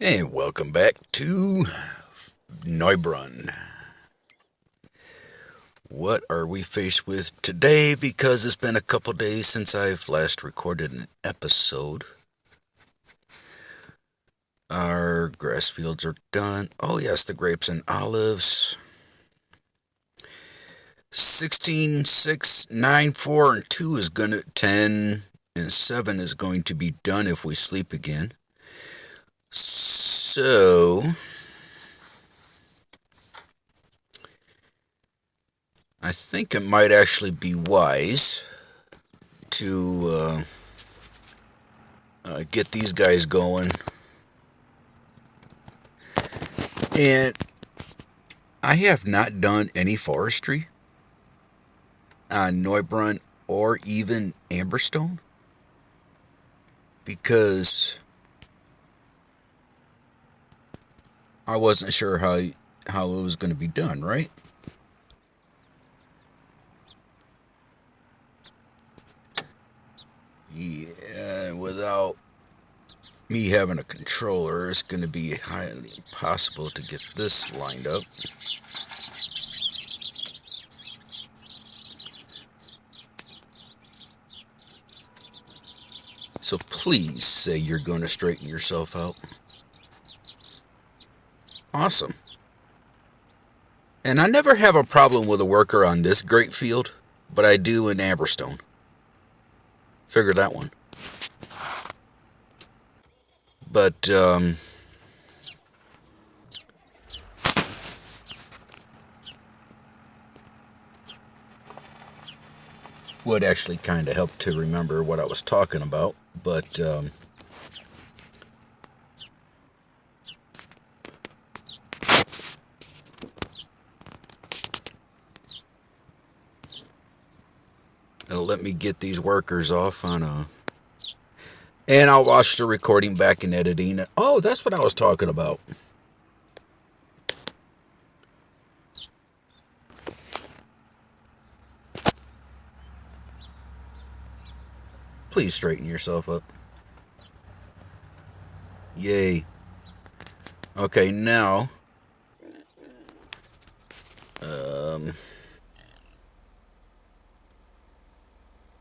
And welcome back to Neubrunn. What are we faced with today? Because it's been a couple days since I've last recorded an episode. Our grass fields are done. Oh yes, the grapes and olives. 16, 6, 9, 4, and 2 is gonna 10 and 7 is going to be done if we sleep again. So I think it might actually be wise to get these guys going. And I have not done any forestry on Neubrunn or even Amberstone because I wasn't sure how it was going to be done, right? Yeah, without me having a controller, it's going to be highly impossible to get this lined up. So please say you're going to straighten yourself out. Awesome. And I never have a problem with a worker on this great field, but I do in Amberstone. Figure that one. But, would actually kind of help to remember what I was talking about. But, it'll let me get these workers off on a... And I'll watch the recording back and editing. Oh, that's what I was talking about. Please straighten yourself up. Yay. Okay, now...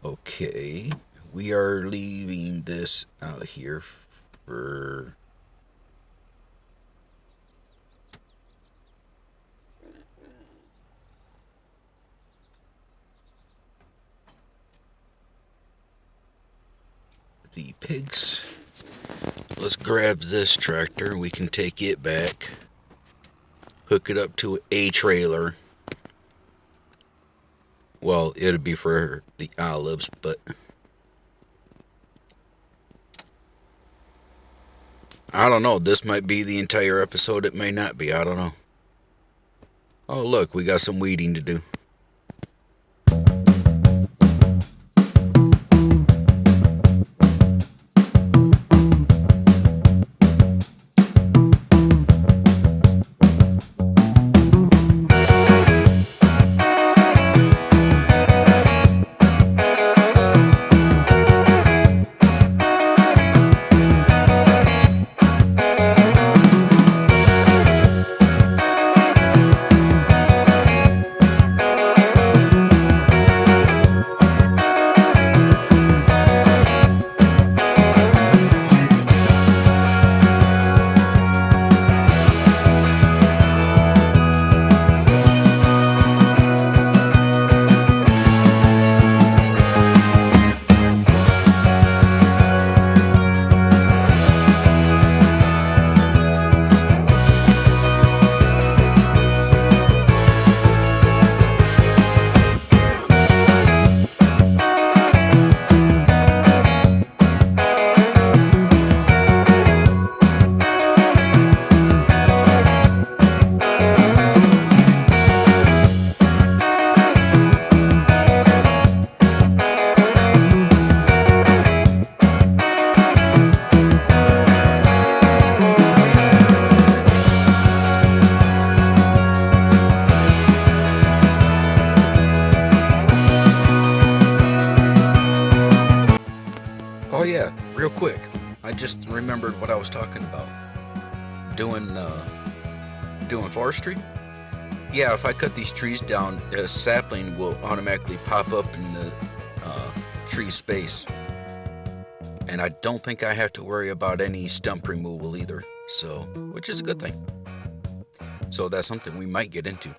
Okay, we are leaving this out here for... the pigs. Let's grab this tractor. We can take it back. Hook it up to a trailer. Well, it'll be for the olives, but... I don't know. This might be the entire episode. It may not be. I don't know. Oh, look. We got some weeding to do. Oh yeah, real quick. I just remembered what I was talking about. doing doing forestry. Yeah, if I cut these trees down, a sapling will automatically pop up in the tree space, and I don't think I have to worry about any stump removal either. So, which is a good thing. So that's something we might get into.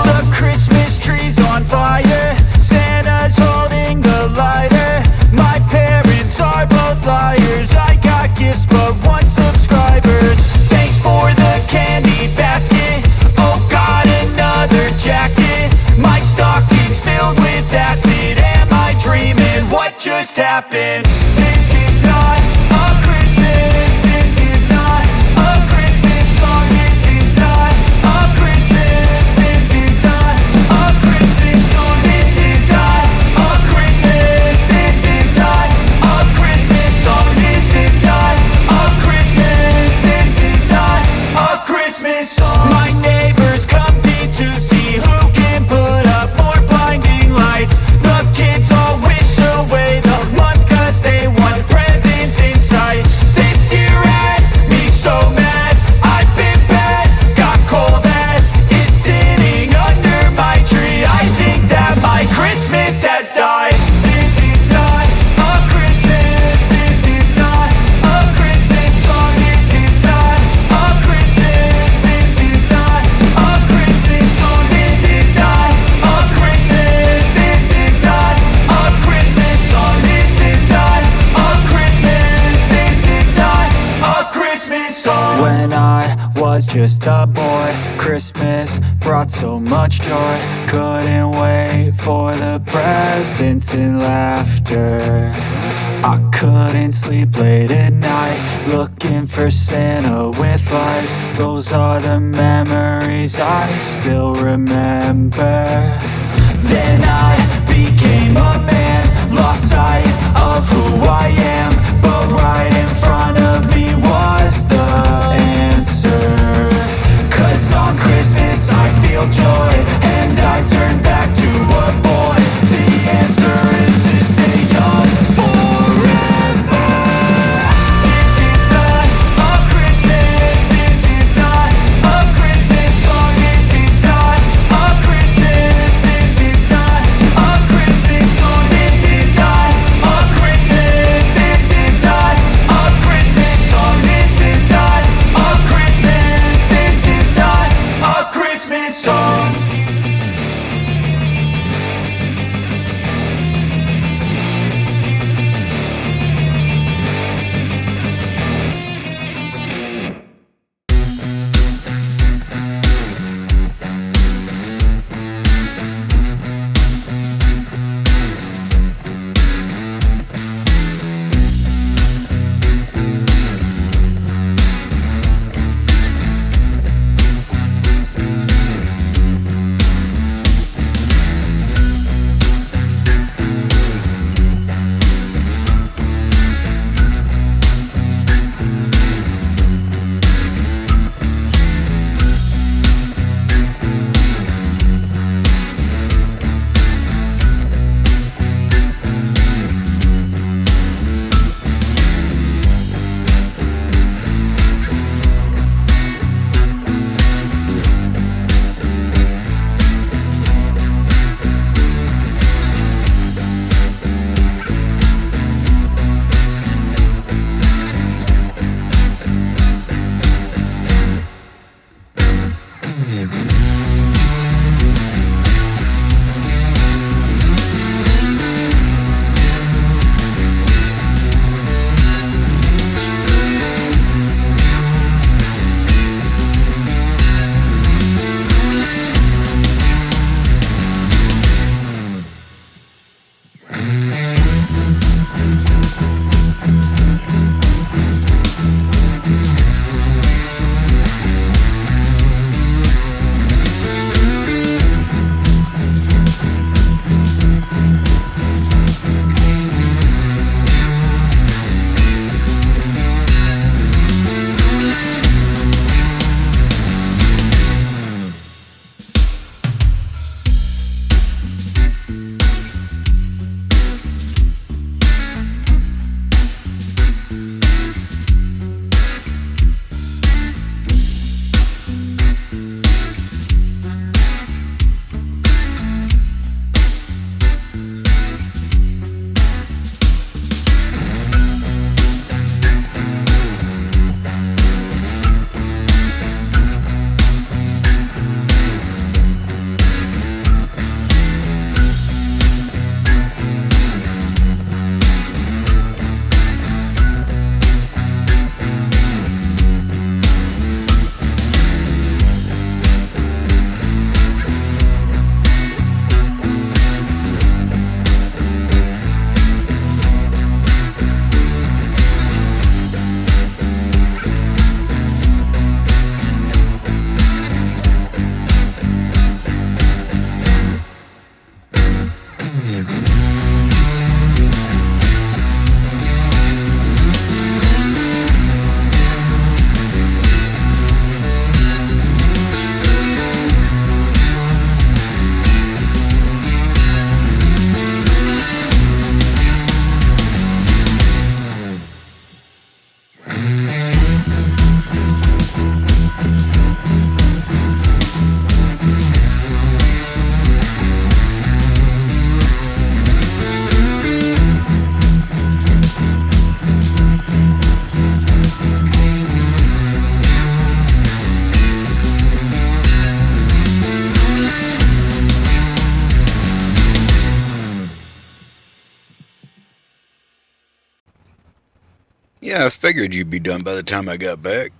The Christmas tree's on fire, Santa's holding the lighter. My parents are both liars, I got gifts but one subscribers. Thanks for the candy basket, oh god, another jacket. My stocking's filled with acid, am I dreaming? What just happened? This is not a Christmas, this is not a Christmas song. This is not a Christmas, this is not a Christmas song. This is not a Christmas, this is not a Christmas song. This is not a Christmas, this is not a Christmas song. My neighbors compete to see who can put up more blinding lights. The kids all wish away the month cause they want presents in sight. This year had me so mad, I've been bad, got coal that is sitting under my tree. I think that my Christmas has died. This is not a Christmas, this is not a Christmas song. This is not a Christmas, this is not a Christmas song. This is not a Christmas, this is not a Christmas song. This is not a Christmas, this is not a Christmas song. When I was just a boy, Christmas brought so much joy. Couldn't wait for the presents and laughter. I couldn't sleep late at night, looking for Santa with lights. Those are the memories I still remember. Then I became a man, lost sight of who I am. But right in front of me was the answer. Cause on Christmas I feel joy, and I turn back to a boy. The answer is to stay young forever. This is not a Christmas, this is not a Christmas song. This is not a Christmas, Yeah, I figured you'd be done by the time I got back.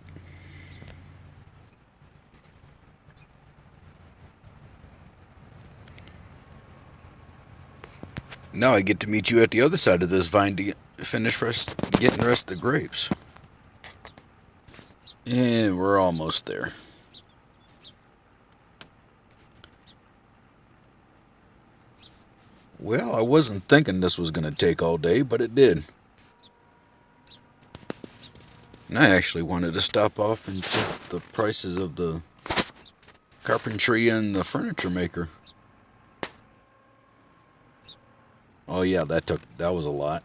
Now I get to meet you at the other side of this vine to finish getting the rest of the grapes. And we're almost there. Well, I wasn't thinking this was going to take all day, but it did. And I actually wanted to stop off and check the prices of the carpentry and the furniture maker. Oh yeah, that was a lot.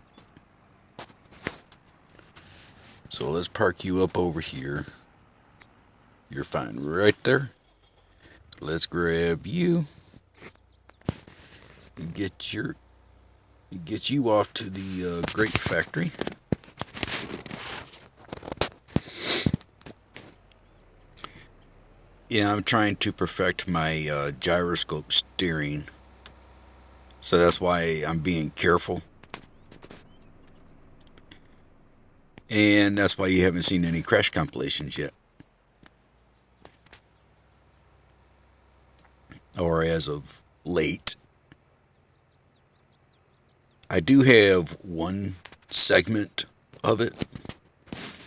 So let's park you up over here. You're fine right there. Let's grab you. Get you off to the grape factory. Yeah, I'm trying to perfect my gyroscope steering. So that's why I'm being careful. And that's why you haven't seen any crash compilations yet. Or as of late. I do have one segment of it.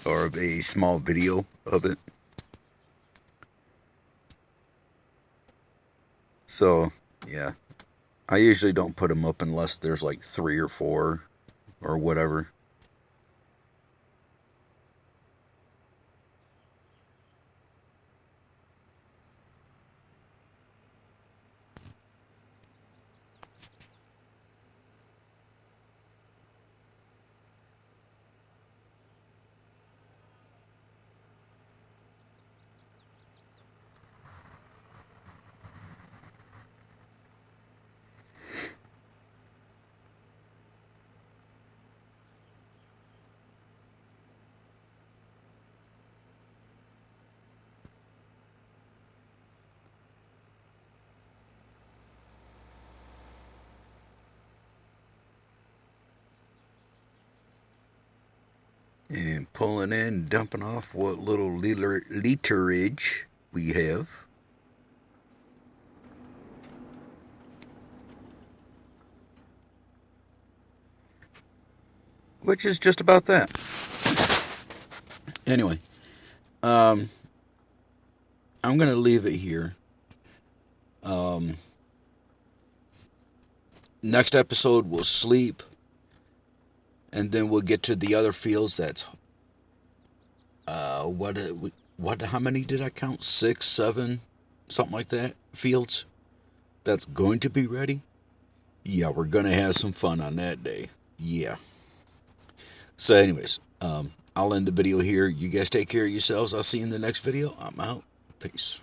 Or a small video of it. So, yeah. I usually don't put them up unless there's like 3 or 4 or whatever. And pulling in, dumping off what little literage we have. Which is just about that. Anyway, I'm going to leave it here. Next episode, we'll sleep. And then we'll get to the other fields. That's how many did I count? 6, 7, something like that. Fields that's going to be ready. Yeah, we're gonna have some fun on that day. Yeah. So, anyways, I'll end the video here. You guys take care of yourselves. I'll see you in the next video. I'm out. Peace.